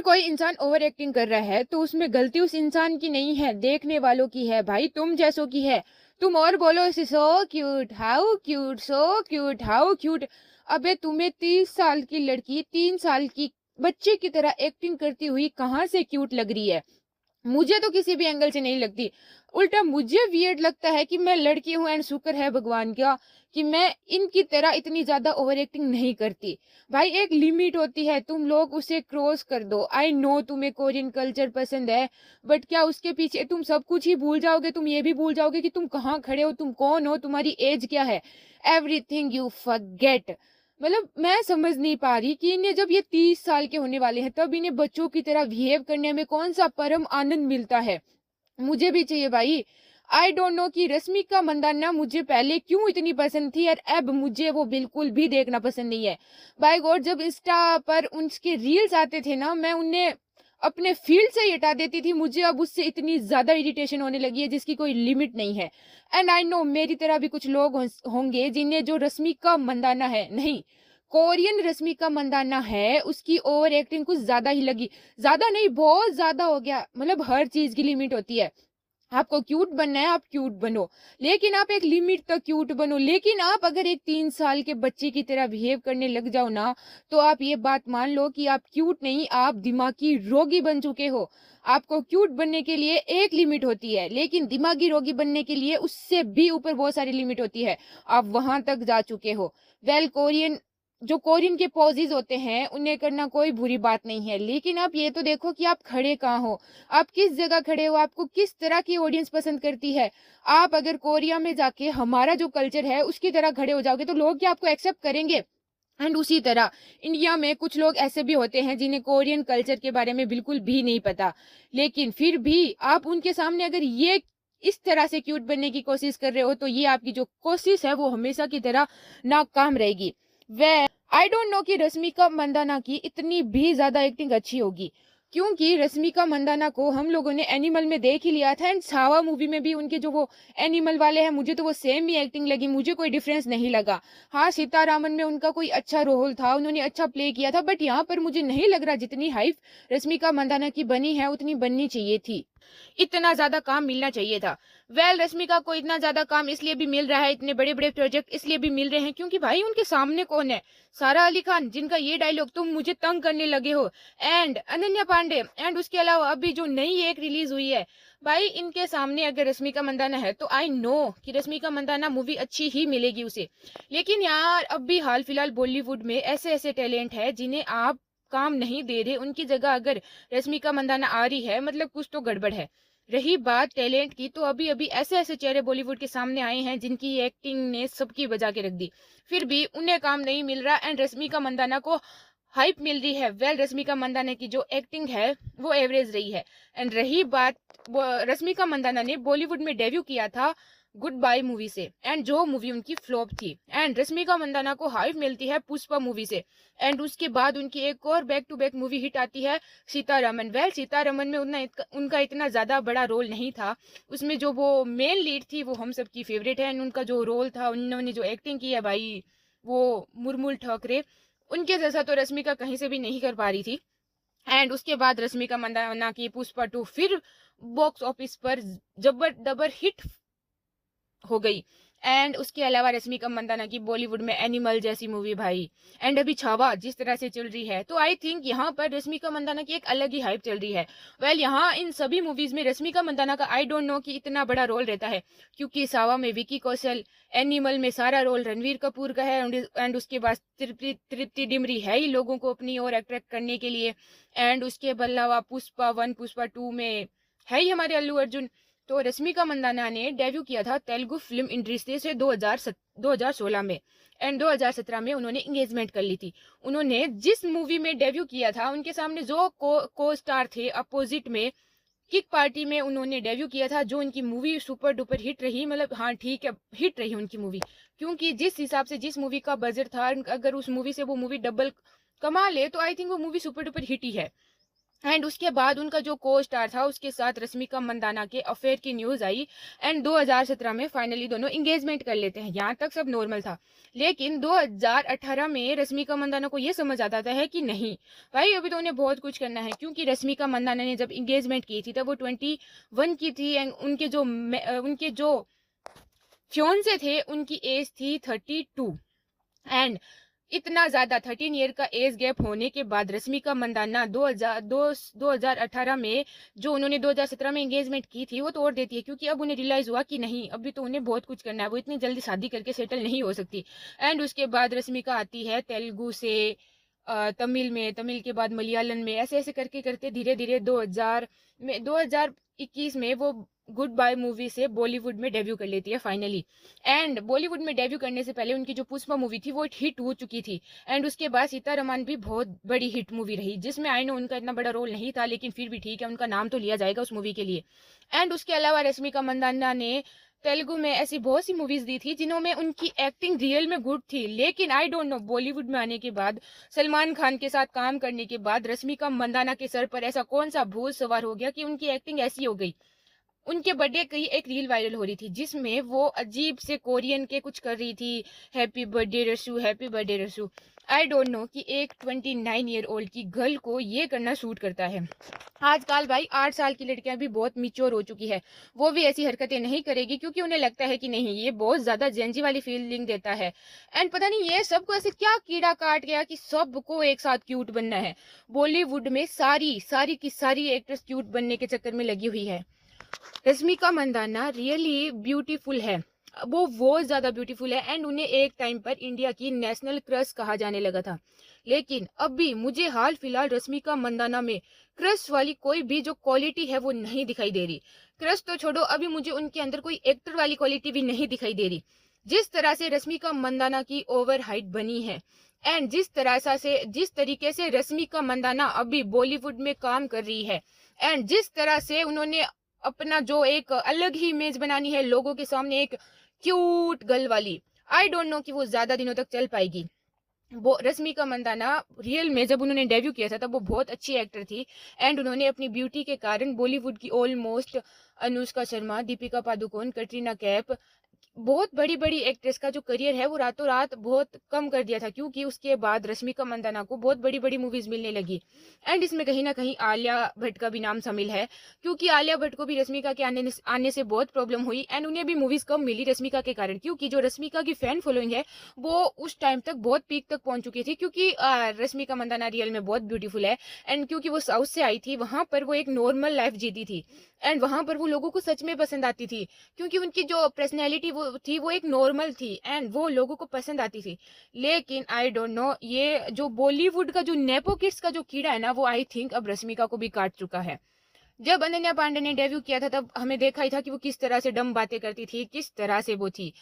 अगर कोई इंसान ओवर एक्टिंग कर रहा है तो उसमें गलती उस इंसान की नहीं है, देखने वालों की है भाई, तुम जैसों की है। तुम और बोलो so cute, how cute, so cute, how cute. अबे तुम्हें 30 साल की लड़की 3 साल की बच्चे की तरह एक्टिंग करती हुई कहाँ से क्यूट लग रही है? मुझे तो किसी भी एंगल से नहीं लगती। उल्टा मुझे वियर्ड लगता है कि मैं लड़की हूँ एंड शुक्र है भगवान का कि मैं इनकी तरह इतनी ज्यादा ओवर एक्टिंग नहीं करती। भाई एक लिमिट होती है, तुम लोग उसे क्रॉस कर दो। आई नो तुम्हें कोरियन कल्चर पसंद है, बट क्या उसके पीछे तुम सब कुछ ही भूल जाओगे? तुम ये भी भूल जाओगे कि तुम कहाँ खड़े हो, तुम कौन हो, तुम्हारी एज क्या है? Everything you forget. मतलब मैं समझ नहीं पा रही कि इन्हें जब ये 30 साल के होने वाले हैं तब इन्हें बच्चों की तरह बिहेव करने में कौन सा परम आनंद मिलता है। मुझे भी चाहिए भाई। आई डोंट नो कि रश्मिका मंदाना मुझे पहले क्यों इतनी पसंद थी और अब मुझे वो बिल्कुल भी देखना पसंद नहीं है। बाय गॉड जब इंस्टा पर उनके रील्स आते थे ना, मैं उन्हें अपने फील्ड से ही हटा देती थी। मुझे अब उससे इतनी ज्यादा इरिटेशन होने लगी है जिसकी कोई लिमिट नहीं है। एंड आई नो मेरी तरह भी कुछ लोग होंगे जिन्हें जो रश्मिका मंदाना है, नहीं, कोरियन रश्मिका मंदाना है, उसकी ओवर एक्टिंग कुछ ज्यादा ही लगी। ज्यादा नहीं, बहुत ज्यादा हो गया। मतलब हर चीज की लिमिट होती है। आपको क्यूट बनना है, आप क्यूट बनो, लेकिन आप एक लिमिट तक क्यूट बनो। लेकिन आप अगर एक 3 साल के बच्चे की तरह बिहेव करने लग जाओ ना, तो आप ये बात मान लो कि आप क्यूट नहीं, आप दिमागी रोगी बन चुके हो। आपको क्यूट बनने के लिए एक लिमिट होती है, लेकिन दिमागी रोगी बनने के लिए उससे भी ऊपर बहुत सारी लिमिट होती है। आप वहां तक जा चुके हो। वेल कोरियन, जो कोरियन के पॉजेज होते हैं उन्हें करना कोई बुरी बात नहीं है, लेकिन आप ये तो देखो कि आप खड़े कहाँ हो, आप किस जगह खड़े हो, आपको किस तरह की ऑडियंस पसंद करती है। आप अगर कोरिया में जाके हमारा जो कल्चर है उसकी तरह खड़े हो जाओगे तो लोग क्या आपको एक्सेप्ट करेंगे? एंड उसी तरह इंडिया में कुछ लोग ऐसे भी होते हैं जिन्हें कोरियन कल्चर के बारे में बिल्कुल भी नहीं पता, लेकिन फिर भी आप उनके सामने अगर ये इस तरह से क्यूट बनने की कोशिश कर रहे हो तो ये आपकी जो कोशिश है वो हमेशा की तरह नाकाम रहेगी। वे आई डोंट नो कि रश्मिका मंदाना की इतनी भी ज्यादा एक्टिंग अच्छी होगी, क्योंकि रश्मिका मंदाना को हम लोगों ने एनिमल में देख ही लिया था एंड छावा मूवी में भी उनके जो वो एनिमल वाले हैं, मुझे तो वो सेम ही एक्टिंग लगी, मुझे कोई डिफरेंस नहीं लगा। हाँ सीतारामन में उनका कोई अच्छा रोल था, उन्होंने अच्छा प्ले किया था, बट यहाँ पर मुझे नहीं लग रहा जितनी हाइप रश्मिका मंदाना की बनी है उतनी बननी चाहिए थी। इतना ज्यादा काम मिलना चाहिए था। वेल रश्मिका को इतना ज्यादा काम इसलिए भी मिल रहा है, इतने बड़े बड़े प्रोजेक्ट इसलिए भी मिल रहे हैं क्योंकि भाई उनके सामने कौन है? सारा अली खान, जिनका ये डायलॉग तुम मुझे तंग करने लगे हो, एंड अनन्या पांडे, एंड उसके अलावा अभी जो नई एक रिलीज हुई है। भाई इनके सामने अगर रश्मिका मंदाना है तो आई नो कि रश्मिका मंदाना मूवी अच्छी ही मिलेगी उसे। लेकिन यार अब भी हाल फिलहाल बॉलीवुड में ऐसे ऐसे टैलेंट है जिन्हें आप काम नहीं दे रहे, उनकी जगह अगर रश्मिका मंदाना आ रही है मतलब कुछ तो गड़बड़ है। रही बात टैलेंट की, तो अभी अभी ऐसे ऐसे चेहरे बॉलीवुड के सामने आए हैं जिनकी एक्टिंग ने सबकी बजा के रख दी, फिर भी उन्हें काम नहीं मिल रहा एंड रश्मिका मंदाना को हाइप मिल रही है। वेल रश्मिका मंदाना की जो एक्टिंग है वो एवरेज रही है। एंड रही बात, रश्मिका मंदाना ने बॉलीवुड में डेब्यू किया था गुड बाय मूवी से, एंड जो मूवी उनकी फ्लॉप थी, एंड रश्मिका मंदाना को हाइप मिलती है पुष्पा मूवी से, एंड उसके बाद उनकी एक और back to back movie hit आती है सीतारमन। वेल सीतारमन में उनका इतना ज्यादा बड़ा रोल नहीं था, उसमें जो वो मेन लीड थी वो हम सबकी फेवरेट है, एंड उनका जो रोल था, उन्होंने जो एक्टिंग की है भाई, वो मुरमुल ठाकरे, उनके जैसा तो रश्मिका कहीं से भी नहीं कर पा रही थी। एंड उसके बाद रश्मिका मंदाना की पुष्पा 2 फिर बॉक्स ऑफिस पर जबर दबर हिट हो गई। एंड उसके अलावा रश्मिका मंदाना की बॉलीवुड में एनिमल जैसी मूवी भाई, एंड अभी छावा जिस तरह से चल रही है, तो आई थिंक यहाँ पर रश्मिका मंदाना की एक अलग ही हाइप चल रही है। वेल यहाँ इन सभी मूवीज में रश्मिका मंदाना का आई डोंट नो कि इतना बड़ा रोल रहता है, क्योंकि छावा में विकी कौशल, एनिमल में सारा रोल रणवीर कपूर का है, एंड उसके बाद तृप्ति डिमरी है ही लोगों को अपनी ओर अट्रैक्ट करने के लिए, एंड उसके अलावा पुष्पा 1 पुष्पा 2 में है ही हमारे अल्लू अर्जुन। तो रश्मिका मंदाना ने डेब्यू किया था तेलुगु फिल्म इंडस्ट्री से 2016 में, एंड 2017 में उन्होंने एंगेजमेंट कर ली थी। उन्होंने जिस मूवी में डेब्यू किया था उनके सामने जो को स्टार थे अपोजिट में, किक पार्टी में उन्होंने डेब्यू किया था, जो उनकी मूवी सुपर डुपर हिट रही। मतलब हाँ ठीक है, हिट रही उनकी मूवी, क्योंकि जिस हिसाब से जिस मूवी का बजट था, अगर उस मूवी से वो मूवी डबल कमा ले तो आई थिंक वो मूवी सुपर डुपर हिट ही है। एंड उसके बाद उनका जो को स्टार था उसके साथ रश्मिका मंदाना के अफेयर की न्यूज आई। एंड 2017 में फाइनली दोनों एंगेजमेंट कर लेते हैं, यहाँ तक सब नॉर्मल था। लेकिन 2018 में रश्मिका मंदाना को ये समझ आता था है कि नहीं भाई, अभी तो उन्हें बहुत कुछ करना है, क्योंकि रश्मिका मंदाना ने जब एंगेजमेंट की थी तब वो 21 की थी। एंड उनके जो फ्योन्से थे उनकी एज थी 32। एंड इतना ज्यादा 13 ईयर का एज गैप होने के बाद रश्मिका मंदाना 2018 में जो उन्होंने 2017 में एंगेजमेंट की थी वो तोड़ देती है, क्योंकि अब उन्हें रियलाइज हुआ कि नहीं अभी तो उन्हें बहुत कुछ करना है, वो इतनी जल्दी शादी करके सेटल नहीं हो सकती। एंड उसके बाद रश्मिका आती है तेलुगु से तमिल में, तमिल के बाद मलयालम में, ऐसे ऐसे करके करते धीरे धीरे 2021 में वो गुड बाय मूवी से बॉलीवुड में डेब्यू कर लेती है फाइनली। एंड बॉलीवुड में डेब्यू करने से पहले उनकी जो पुष्पा मूवी थी वो हिट हो चुकी थी। एंड उसके बाद सीतारमण भी बहुत बड़ी हिट मूवी रही, जिसमें आई नो उनका इतना बड़ा रोल नहीं था, लेकिन फिर भी ठीक है, उनका नाम तो लिया जाएगा उस मूवी के लिए। एंड उसके अलावा रश्मिका मंदाना ने तेलुगु में ऐसी बहुत सी मूवीज दी थी जिन्होंने उनकी एक्टिंग रियल में गुड थी, लेकिन आई डोंट नो बॉलीवुड में आने के बाद, सलमान खान के साथ काम करने के बाद रश्मिका मंदाना के सर पर ऐसा कौन सा भूत सवार हो गया कि उनकी एक्टिंग ऐसी हो गई। उनके बर्थडे की एक रील वायरल हो रही थी जिसमें वो अजीब से कोरियन के कुछ कर रही थी, happy birthday Rasu, happy birthday Rasu. I don't know कि एक 29 ईयर ओल्ड की गर्ल को ये करना सूट करता है। आजकल भाई 8 साल की लड़कियां भी बहुत मिच्योर हो चुकी है, वो भी ऐसी हरकतें नहीं करेगी, क्योंकि उन्हें लगता है कि नहीं ये बहुत ज्यादा जेंजी वाली फीलिंग देता है। एंड पता नहीं ये सबको ऐसे क्या कीड़ा काट गया कि सबको एक साथ क्यूट बनना है। बॉलीवुड में सारी सारी की सारी एक्ट्रेस क्यूट बनने के चक्कर में लगी हुई है। रश्मिका मंदाना रियली ब्यूटीफुल है, वो बहुत ज्यादा ब्यूटीफुल है। एंड उन्हें एक टाइम पर इंडिया की नेशनल क्रश कहा जाने लगा था, लेकिन अभी मुझे हाल फिलहाल रश्मिका मंदाना में क्रश वाली कोई भी जो क्वालिटी है वो नहीं दिखाई दे रही। क्रश तो छोड़ो, अभी मुझे उनके अंदर कोई एक्टर वाली क्वालिटी भी नहीं दिखाई दे रही। जिस तरह से रश्मिका मंदाना की ओवर हाइट बनी है, एंड जिस तरीके से रश्मिका मंदाना अभी बॉलीवुड में काम कर रही है, एंड जिस तरह से उन्होंने अपना जो एक अलग ही इमेज बनानी है लोगों के सामने, एक क्यूट गर्ल वाली, आई डोंट नो कि वो ज्यादा दिनों तक चल पाएगी। वो रश्मिका मंदाना रियल में जब उन्होंने डेब्यू किया था तब वो बहुत अच्छी एक्टर थी। एंड उन्होंने अपनी ब्यूटी के कारण बॉलीवुड की ऑलमोस्ट अनुष्का शर्मा, दीपिका पादुकोण, कटरीना कैफ, बहुत बड़ी बड़ी एक्ट्रेस का जो करियर है वो रातों रात बहुत कम कर दिया था, क्योंकि उसके बाद रश्मिका मंदाना को बहुत बड़ी बड़ी मूवीज मिलने लगी। एंड इसमें कहीं ना कहीं आलिया भट्ट का भी नाम शामिल है, क्योंकि आलिया भट्ट को भी रश्मिका के आने से बहुत प्रॉब्लम हुई। एंड उन्हें भी मूवीज कम मिली रश्मिका के कारण, क्योंकि जो रश्मिका की फैन फॉलोइंग है वो उस टाइम तक बहुत पीक तक पहुंच चुकी थी, क्योंकि रश्मिका मंदाना रियल में बहुत ब्यूटीफुल है। एंड क्योंकि वो साउथ से आई थी, वहां पर वो एक नॉर्मल लाइफ जीती थी, एंड वहां पर वो लोगों को सच में पसंद आती थी, क्योंकि उनकी जो पर्सनैलिटी वो थी वो एक नॉर्मल थी, एंड वो लोगों को पसंद आती थी। लेकिन आई डोंट नो ये जो बॉलीवुड का जो नेपो किड्स का जो कीड़ा है ना, वो आई थिंक अब रश्मिका को भी काट चुका है। जब अनन्या पांडे ने डेब्यू किया था तब हमें देखा ही था कि वो किस तरह से डम बातें करती थी, किस तरह से वो थी।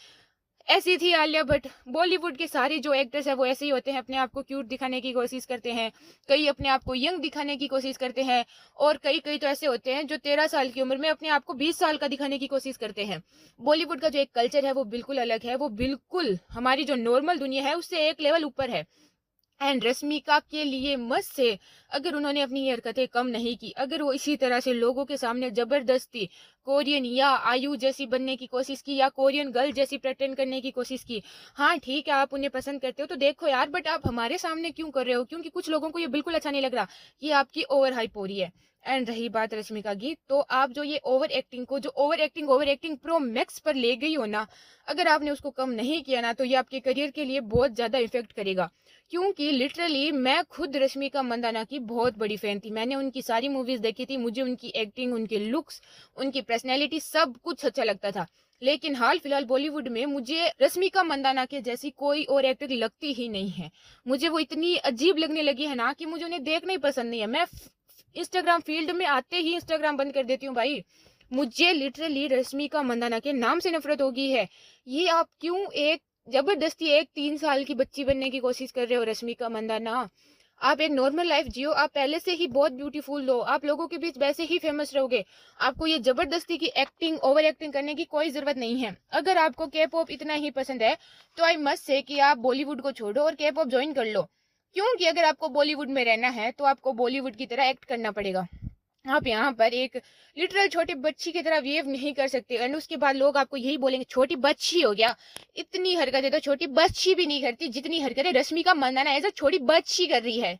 ऐसी थी आलिया भट्ट। बॉलीवुड के सारे जो एक्टर्स है वो ऐसे ही होते हैं, अपने आप को क्यूट दिखाने की कोशिश करते हैं, कई अपने आप को यंग दिखाने की कोशिश करते हैं, और कई कई तो ऐसे होते हैं जो 13 साल की उम्र में अपने आप को 20 साल का दिखाने की कोशिश करते हैं। बॉलीवुड का जो एक कल्चर है वो बिल्कुल अलग है, वो बिल्कुल हमारी जो नॉर्मल दुनिया है उससे एक लेवल ऊपर है। एंड रश्मिका के लिए मस्त से, अगर उन्होंने अपनी ये हरकतें कम नहीं की, अगर वो इसी तरह से लोगों के सामने जबरदस्ती कोरियन या आयु जैसी बनने की कोशिश की, या कोरियन गर्ल जैसी प्रेटेंड करने की कोशिश की, हाँ ठीक है आप उन्हें पसंद करते हो तो देखो यार, बट आप हमारे सामने क्यों कर रहे हो? क्योंकि कुछ लोगों को ये बिल्कुल अच्छा नहीं लग रहा, ये आपकी ओवर हाइप हो रही है। एंड रही बात रश्मिका की, तो आप जो ये ओवर एक्टिंग को, जो ओवर एक्टिंग प्रो मैक्स पर ले गई हो ना, अगर आपने उसको कम नहीं किया ना तो ये आपके करियर के लिए बहुत ज्यादा इफेक्ट करेगा। क्योंकि लिटरली मैं खुद रश्मिका मंदाना की बहुत बड़ी फैन थी, मैंने उनकी सारी मूवीज देखी थी, मुझे उनकी एक्टिंग, उनके लुक्स, उनकी पर्सनैलिटी सब कुछ अच्छा लगता था। लेकिन हाल फिलहाल बॉलीवुड में मुझे रश्मिका मंदाना के जैसी कोई और एक्टर लगती ही नहीं है। मुझे वो इतनी अजीब लगने लगी है ना कि मुझे उन्हें देखना ही पसंद नहीं है। मैं इंस्टाग्राम फील्ड में आते ही इंस्टाग्राम बंद कर देती हूँ भाई। मुझे लिटरली रश्मिका मंदाना के नाम से नफरत हो गई है। ये आप क्यों एक जबरदस्ती एक 3 साल की बच्ची बनने की कोशिश कर रहे हो रश्मिका मंदाना? आप एक नॉर्मल लाइफ जियो, आप पहले से ही बहुत ब्यूटीफुल हो, आप लोगों के बीच वैसे ही फेमस रहोगे। आपको ये जबरदस्ती की एक्टिंग, ओवर एक्टिंग करने की कोई जरूरत नहीं है। अगर आपको के पॉप इतना ही पसंद है तो आई मस्ट से कि आप बॉलीवुड को छोड़ो और के पॉप ज्वाइन कर लो। क्योंकि अगर आपको बॉलीवुड में रहना है तो आपको बॉलीवुड की तरह एक्ट करना पड़ेगा। आप यहाँ पर एक लिटरल छोटी बच्ची की तरह बिहेव नहीं कर सकते, एंड उसके बाद लोग आपको यही बोलेंगे छोटी बच्ची हो गया। इतनी हरकतें तो छोटी बच्ची भी नहीं करती जितनी हरकतें रश्मिका मंदाना एज अ छोटी बच्ची कर रही है।